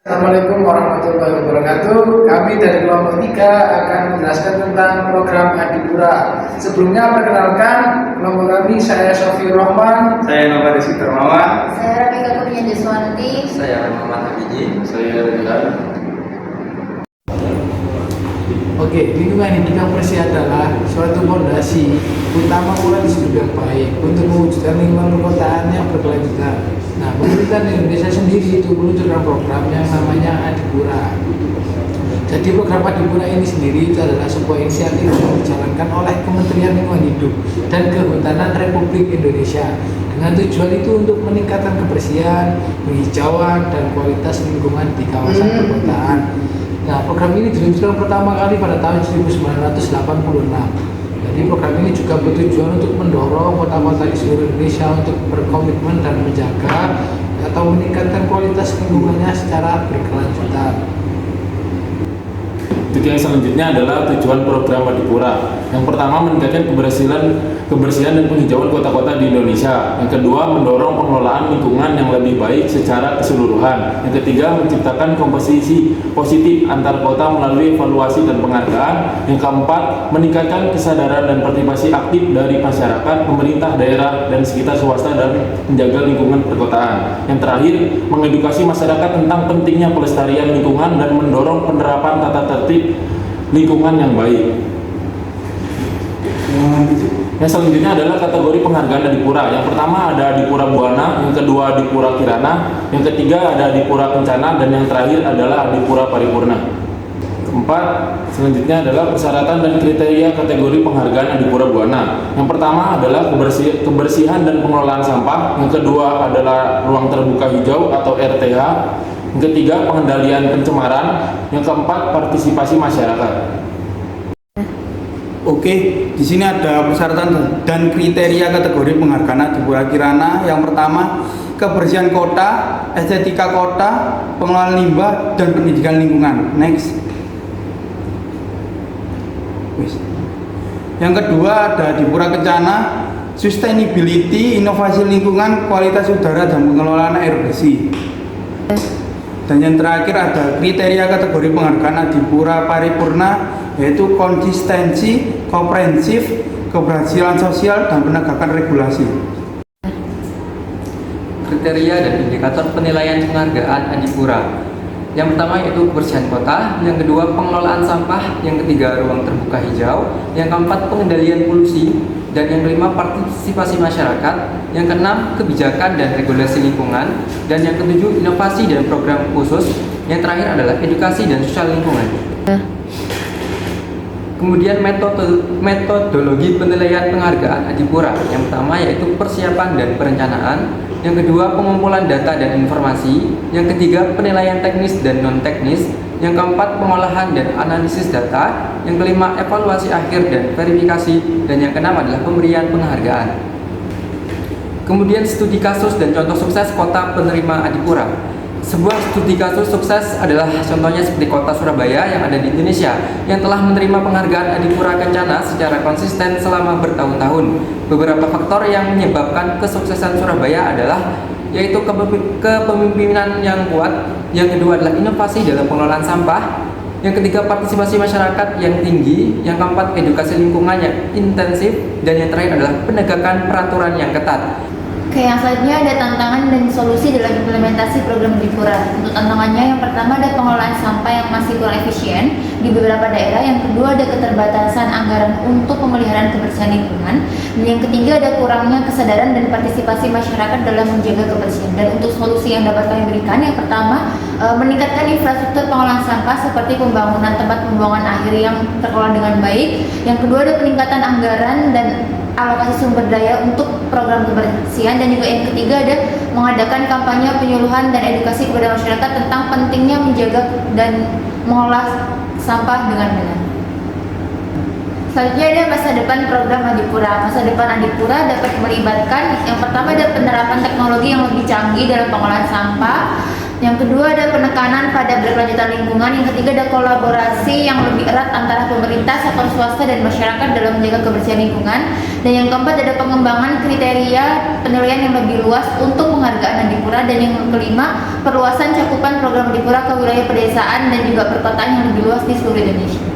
Assalamualaikum warahmatullahi wabarakatuh. Kami dari kelompok 3 akan menjelaskan tentang program Adipura. Sebelumnya perkenalkan kelompok kami, saya Sofiur Rahman, Saya Nova Rizky Termawan. Saya Rafika Kurnia Deswanti. Saya Muhammad Habiji. Saya Rizal. Oke, lingkungan hidup yang bersih adalah suatu fondasi utama pula di hidup yang baik untuk mewujudkan lingkungan perkotaan yang berkelanjutan. Nah, pemerintah Indonesia sendiri itu meluncurkan program yang namanya Adipura. Jadi program Adipura ini sendiri itu adalah sebuah inisiatif yang dijalankan oleh Kementerian Lingkungan Hidup dan Kehutanan Republik Indonesia dengan tujuan itu untuk meningkatkan kebersihan, penghijauan, dan kualitas lingkungan di kawasan perkotaan. Nah, program ini diluncurkan pertama kali pada tahun 1986. Jadi program ini juga bertujuan untuk mendorong kota-kota di seluruh Indonesia untuk berkomitmen dan menjaga atau meningkatkan kualitas lingkungannya secara berkelanjutan. Untuk yang selanjutnya adalah tujuan program Adipura. Yang pertama, meningkatkan kebersihan dan penghijauan kota-kota di Indonesia. Yang kedua, mendorong pengelolaan lingkungan yang lebih baik secara keseluruhan. Yang ketiga, menciptakan komposisi positif antar kota melalui evaluasi dan penghargaan. Yang keempat, meningkatkan kesadaran dan partisipasi aktif dari masyarakat, pemerintah daerah, dan sekitar swasta dan menjaga lingkungan perkotaan. Yang terakhir, mengedukasi masyarakat tentang pentingnya pelestarian lingkungan dan mendorong penerapan tata tertib lingkungan yang baik. Yang selanjutnya adalah kategori penghargaan Adipura. Yang pertama ada Adipura Buana, yang kedua Adipura Kirana, yang ketiga ada Adipura Kencana, dan yang terakhir adalah Adipura Paripurna. Keempat, selanjutnya adalah persyaratan dan kriteria kategori penghargaan Adipura Buana. Yang pertama adalah kebersihan dan pengelolaan sampah. Yang kedua adalah ruang terbuka hijau atau RTH. Yang ketiga, pengendalian pencemaran. Yang keempat, partisipasi masyarakat. Oke, di sini ada persyaratan dan kriteria kategori penghargaan Adipura Kirana. Yang pertama, kebersihan kota, estetika kota, pengelolaan limbah, dan pendidikan lingkungan. Next. Yang kedua ada Adipura Kencana, sustainability, inovasi lingkungan, kualitas udara, dan pengelolaan air bersih. Dan yang terakhir ada kriteria kategori penghargaan Adipura Paripurna, yaitu konsistensi, komprehensif, keberhasilan sosial, dan penegakan regulasi. Kriteria dan indikator penilaian penghargaan Adipura. Yang pertama yaitu kebersihan kota, yang kedua pengelolaan sampah, yang ketiga ruang terbuka hijau, yang keempat pengendalian polusi, dan yang kelima partisipasi masyarakat, yang keenam kebijakan dan regulasi lingkungan, dan yang ketujuh inovasi dan program khusus, yang terakhir adalah edukasi dan sosial lingkungan. Kemudian metodologi penilaian penghargaan Adipura. Yang pertama yaitu persiapan dan perencanaan, yang kedua pengumpulan data dan informasi, yang ketiga penilaian teknis dan non-teknis, yang keempat pengolahan dan analisis data, yang kelima evaluasi akhir dan verifikasi, dan yang keenam adalah pemberian penghargaan. Kemudian studi kasus dan contoh sukses kota penerima Adipura. Sebuah studi kasus sukses adalah contohnya seperti kota Surabaya yang ada di Indonesia yang telah menerima penghargaan Adipura Kencana secara konsisten selama bertahun-tahun. Beberapa faktor yang menyebabkan kesuksesan Surabaya adalah yaitu kepemimpinan yang kuat, yang kedua adalah inovasi dalam pengelolaan sampah, yang ketiga partisipasi masyarakat yang tinggi, yang keempat edukasi lingkungan yang intensif, dan yang terakhir adalah penegakan peraturan yang ketat. Oke, yang selanjutnya ada tantangan dan solusi dalam implementasi program Adipura. Untuk tantangannya, yang pertama ada pengelolaan sampah yang masih kurang efisien di beberapa daerah. Yang kedua ada keterbatasan anggaran untuk pemeliharaan kebersihan lingkungan. Dan yang ketiga ada kurangnya kesadaran dan partisipasi masyarakat dalam menjaga kebersihan. Dan untuk solusi yang dapat kami berikan, yang pertama meningkatkan infrastruktur pengolahan sampah seperti pembangunan tempat pembuangan akhir yang terkelola dengan baik. Yang kedua ada peningkatan anggaran dan alokasi sumber daya untuk program kebersihan, dan juga yang ketiga ada mengadakan kampanye penyuluhan dan edukasi kepada masyarakat tentang pentingnya menjaga dan mengolah sampah dengan benar. Selanjutnya ada masa depan program Adipura. Masa depan Adipura dapat melibatkan yang pertama ada penerapan teknologi yang lebih canggih dalam pengolahan sampah, Yang kedua ada penekanan pada berkelanjutan lingkungan. Yang ketiga ada kolaborasi yang lebih erat antara pemerintah, sektor swasta dan masyarakat dalam menjaga kebersihan lingkungan. Dan yang keempat ada pengembangan kriteria penilaian yang lebih luas untuk penghargaan Adipura. Dan yang kelima perluasan cakupan program Adipura ke wilayah pedesaan dan juga perkotaan yang lebih luas di seluruh Indonesia.